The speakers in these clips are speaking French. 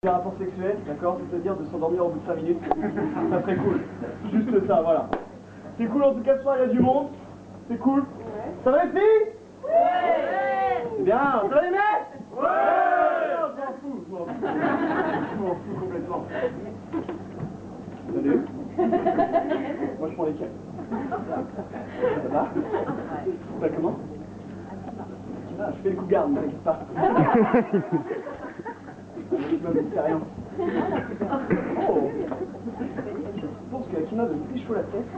Des rapports sexuels, d'accord, c'est-à-dire de s'endormir au bout de 5 minutes, ça serait cool. Juste ça, voilà. C'est cool en tout cas ce soir, il y a du monde. C'est cool. Ouais. Ça va les filles? Ouais. C'est bien, ça va les mecs? Ouais. Je m'en fous, je m'en fous. Je m'en fous complètement. Salut. Moi je prends les câbles. Ça va? Ça va comment? Ah, je fais le coup garde, ne t'inquiète pas. C'est rien. Oh. Je pense que la Kima me fait chaud la tête.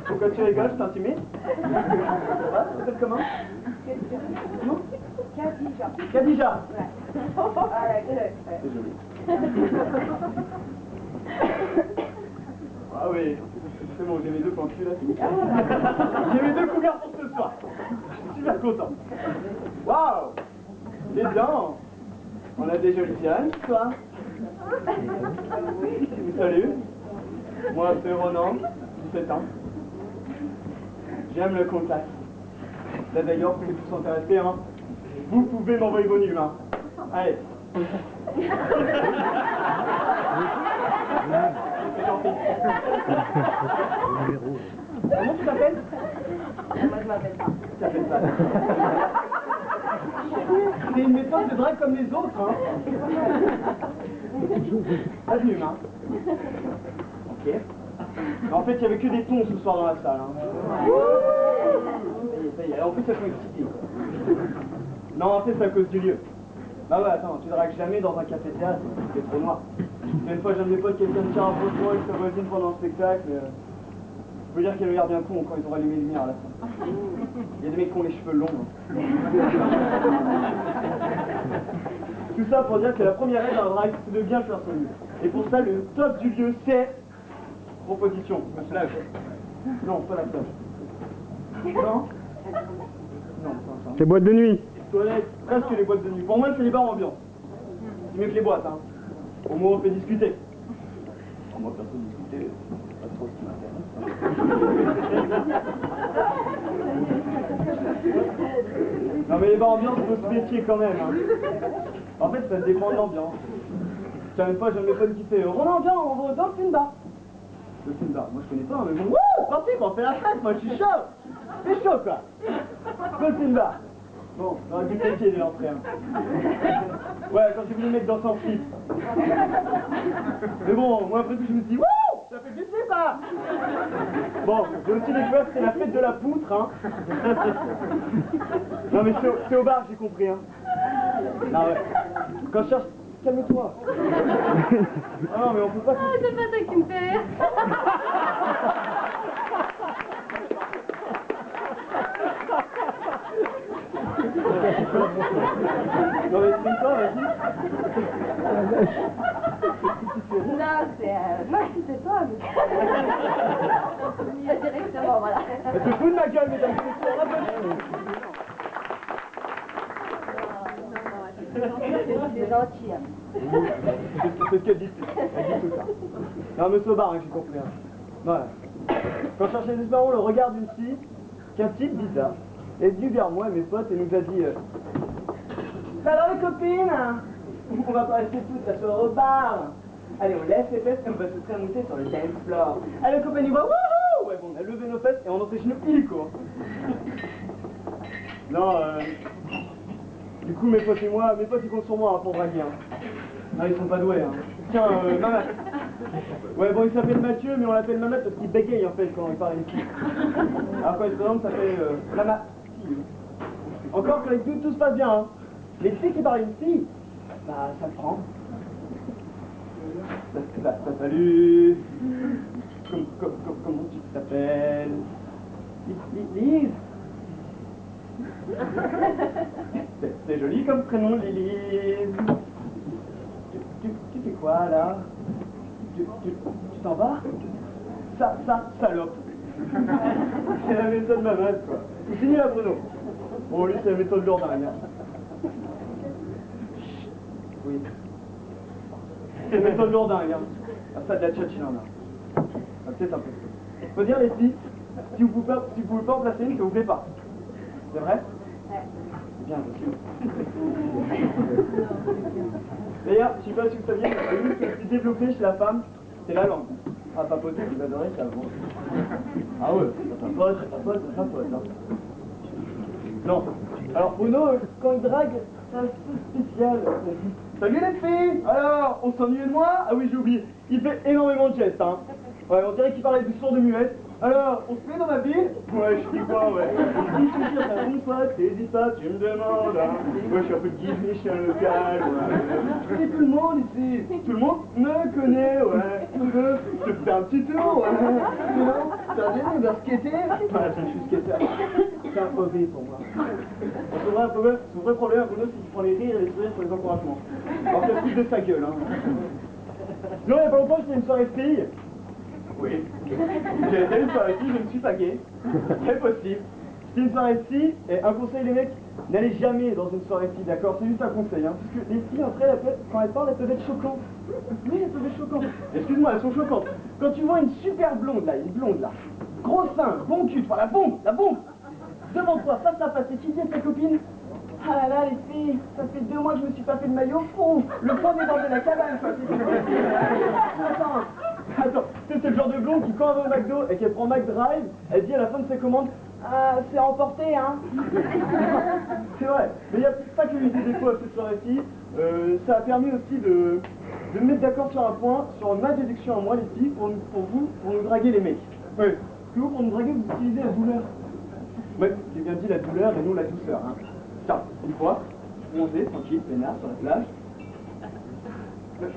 Pourquoi tu rigoles, je t'intimide? Ça va? Tu t'appelles comment? Comment? Khadija. Khadija. Ouais. C'est joli. Ah oui, c'est bon, j'ai mes deux plans de cul là. J'ai mes deux coups pour ce soir. Je suis super content. Waouh! Les dents! On a des jolies jeunes ce soir. Salut. Moi c'est Ronan, 17 ans. J'aime le contact. Là d'ailleurs, vous êtes tous intéressés, hein. Vous pouvez m'envoyer vos nuls, hein. Allez. Comment tu t'appelles? Moi je m'appelle pas. Tu t'appelles pas. C'est une méthode de drague comme les autres, hein. Avenue, hein. Ok. En fait, il n'y avait que des tons ce soir dans la salle, hein. Ça y est. En plus, elles sont excitées. Non, en fait, c'est à cause du lieu. Bah ouais, attends, tu dragues jamais dans un café-théâtre, c'est trop noir. Une fois, j'ai un de mes potes, quelqu'un me tient un peu trop avec sa voisine pendant le spectacle. Je veux dire qu'elle a l'air bien con quand ils ont allumé les lumières à la fin. Il y a des mecs qui ont les cheveux longs. Hein. Tout ça pour dire que la première règle d'un drague, c'est de bien faire son lieu. Et pour ça, le top du lieu, c'est... Proposition, la plage. Non, pas la plage. Non? Non, pas ça. Les boîtes de nuit. Toilettes, presque les boîtes de nuit. Pour moi, c'est les bars ambiance. C'est mieux que les boîtes, hein. Au moins, on fait discuter. Alors, moi, perso, discuter, c'est pas trop ce qui m'intéresse. Non, mais les bars ambiance, il faut se méfier quand même, hein. En fait, ça dépend de l'ambiance. Tiens, une fois, j'ai un de mes potes qui fait Ronan, viens, on va dans le film bar. Le film bar, moi je connais pas, mais bon, wouh, parti, on fait la fête, moi je suis chaud. C'est chaud, quoi. Le film bar. Bon, j'aurais dû cliquer dès l'entrée. Hein. Ouais, quand j'ai vu les mecs danser en slip. Mais bon, moi après tout, je me suis dit, wouh, ça fait du slip, hein. Bon, j'ai aussi découvert que c'était la fête de la poutre, hein. Non, mais c'est au bar, j'ai compris, hein. Non, ouais. Quand je cherche... Calme-toi. Ah non, mais on peut pas... Oh, c'est pas ça qui me fait rire. Non mais c'est quoi, vas-y. Non, c'est toi, mais... Directement, voilà. Elle se fout de ma gueule, mesdames et messieurs, on C'est gentil, hein. C'est ce qu'elle dit, elle dit tout ça. Non mais c'est au bar, hein, j'ai compris. Hein. Voilà. Quand je cherchais désespérément le regard d'une fille, qu'un type bizarre est venu vers moi et mes potes et nous a dit alors les copines, on va pas rester toutes la soirée au bar. Allez, on laisse les fesses et on va se trémonter sur le dance floor. Allez les copains, ils voient wouhou. Ouais bon, on a levé nos fesses et on empêche nos illico. Non, du coup mes potes et moi, mes potes ils comptent sur moi hein, pour draguer. Hein. Ah ils sont pas doués hein. Tiens, Mamat. Ouais bon il s'appelle Mathieu mais on l'appelle Mamat parce qu'il bégaye en fait quand il parle ici. Alors quand il se présente ça s'appelle Mamat. Encore que avec tout se passe bien hein. Les filles qui parlent ici, bah ça le prend. Salut. Comment tu t'appelles? Lise. C'est joli comme prénom, Lise. Tu fais quoi là? Tu t'en vas? Ça, salope. C'est la méthode de ma mère, quoi. Vous signez là, Bruno? Bon, lui, c'est la méthode lourdingue. Hein. Oui. C'est la méthode lourdingue. Hein. Ah, ça, de la tchatch, il en a. Ah, peut-être un peu. Faut dire, les filles, si vous pouvez pas en placer une, ça vous plaît pas. C'est vrai? C'est bien possible. D'ailleurs, je sais pas si vous saviez, mais le muscle le plus développé chez la femme, c'est la langue. Ah, papoter, vous adorez ça, bon. Ah ouais, ça papote, hein. Non. Alors, Bruno, quand il drague, c'est un peu spécial. Salut les filles! Alors, on s'ennuie de moi? Ah oui, j'ai oublié. Il fait énormément de gestes, hein. Ouais, on dirait qu'il parlait du sourd de muette. Alors, on se met dans ma ville? Ouais, je dis quoi, ouais. Si je te dis à une fois, t'hésites pas, tu me demandes, hein. Ouais, je suis un peu guiché chez un local, ouais. Je connais tout le monde ici. Tout le monde me connaît, ouais. Tu veux, je te fais un petit tour, ouais. Sinon, t'as bien, on va skater? Ouais, je suis skater. C'est un hobby pour moi. Son vrai problème, Bruno, c'est qu'il prend les rires et les sourires pour les encouragements. Alors qu'elle se fout de sa gueule, hein. Non, il y a pas longtemps, j'étais à une soirée fille. Oui. J'ai été à une soirée fille, je me suis pagué. C'est possible. C'était une soirée fille, et un conseil, les mecs, n'allez jamais dans une soirée fille, d'accord? C'est juste un conseil, hein. Parce que les filles, entre elles, quand elles parlent, elles peuvent être choquantes. Oui, elles peuvent être choquantes. Excuse-moi, elles sont choquantes. Quand tu vois une super blonde, là, une blonde, là, gros sein, bon cul, enfin la bombe, devant toi, face à face, et qui dit à sa copine, ah là là, les filles, ça fait 2 mois que je me suis pas fait de maillot, fou, le point débord de la cabane, quoi. Attends, c'est le genre de blonde qui, quand elle va au McDo et qu'elle prend McDrive, elle dit à la fin de ses commandes, ah, c'est emporté, hein. C'est vrai, mais il n'y a pas que l'unité des fois à cette soirée-ci, ça a permis aussi de me mettre d'accord sur un point, sur ma déduction à moi, les filles, pour nous draguer les mecs. Oui, parce que vous, pour nous draguer, vous utilisez la douleur. Oui, j'ai bien dit la douleur et non la douceur, hein. Tiens, une fois, je bronzais, tranquille, peinard, sur la plage. Le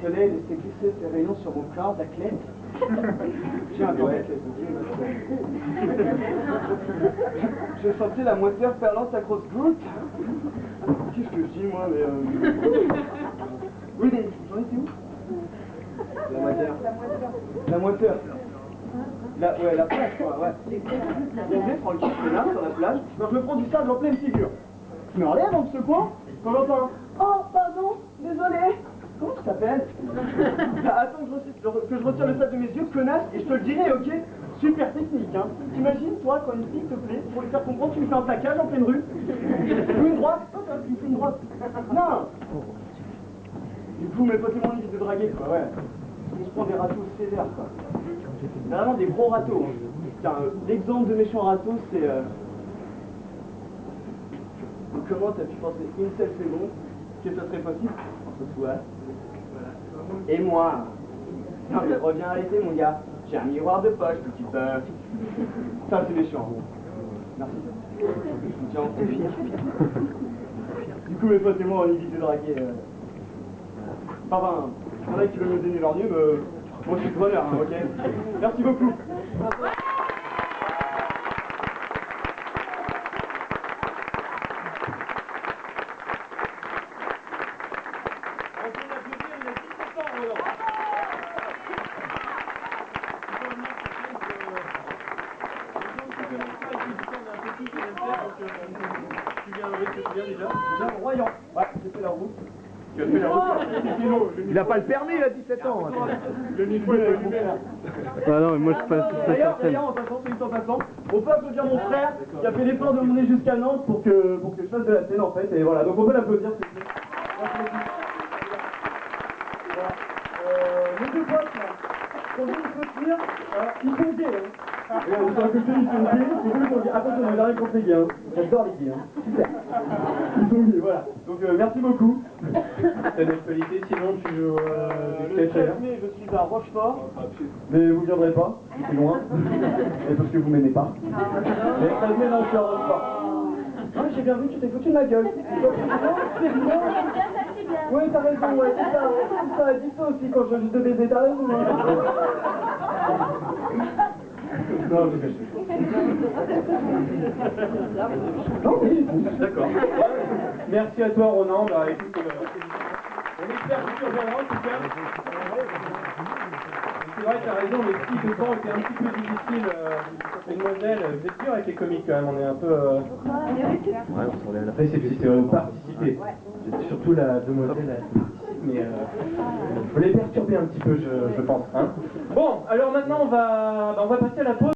soleil laissait glisser ses rayons sur mon corps d'athlète. J'ai un corps d'athlète, ok. Je sentais la moiteur perlant sa grosse goutte. Qu'est-ce que je dis, moi, mais Oui, mais j'en étais où? La moiteur. La moiteur. Ouais, la plage, quoi, ouais. Bronzé, tranquille, peinard, sur la plage. Donc je me prends du sable en pleine figure. Je me relève en ce coin, quand j'entends « Oh, pardon, désolé !» Comment tu t'appelles? Attends que je retire le sable de mes yeux, connasse, et je te le dirai, ok? Super technique, hein. T'imagines, toi, quand une fille te plaît, pour lui faire comprendre, tu lui fais un plaquage en pleine rue? Ou une droite? Tu lui fais une droite? Non! Du coup, mes potes et moi, on évite de draguer, quoi, ouais. On se prend des râteaux sévères, quoi. Vraiment des gros râteaux. Tiens, l'exemple de méchant râteau, c'est... Comment t'as pu penser une seule seconde que ça serait possible entre toi et moi? Non mais reviens à l'été mon gars, j'ai un miroir de poche, petit peu. Ça c'est méchant. Merci. Tiens, c'est fier. Du coup mes potes et moi on évite de draguer. Enfin, il y en a qui veulent me donner leur mieux, mais moi je suis de bonheur, hein, ok? Merci beaucoup. Il a pas le permis, il a 17 ans. Le niveau est Ah non, mais moi je passe. D'ailleurs, en passant, c'est juste en passant, on peut applaudir mon frère qui a fait l'effort de m'emmener jusqu'à Nantes pour que je fasse de la scène en fait, et voilà, donc on peut l'applaudir, c'est tout. Mes deux potes là, quand je me soutenir, ils sont gays, hein. Regarde, sur un côté ils sont gays, et eux ils sont gays. Attention, on n'a rien contre les gays, hein. J'adore les gays, hein. Super. Ils sont gays, voilà. Donc merci beaucoup. T'as d'actualité, sinon tu joues Le 13 mai, je suis à Rochefort, mais vous viendrez pas, c'est loin, et parce que vous m'aimez pas. Mais le 13 mai, non, je suis à Rochefort. Ah, j'ai bien vu, tu t'es foutu de ma gueule. Non, c'est bien. Oui, t'as raison, ouais, c'est ça. C'est ça, dis ça aussi quand je juste de baiser, t'as raison. Non, je cache. Non, oui, d'accord. Merci à toi, Ronan. Bah, écoute, on espère que tu reviendras en tout cas. C'est vrai, tu as raison, les petits de temps étaient un petit peu difficiles. Mesdemoiselles, vous êtes dur avec les comiques quand même, on est un peu. Ouais, on s'enlève la face, c'est participer. Surtout la demoiselle, elle participe, mais faut les perturber un petit peu, je pense. Hein. Bon, alors maintenant on va passer à la pause.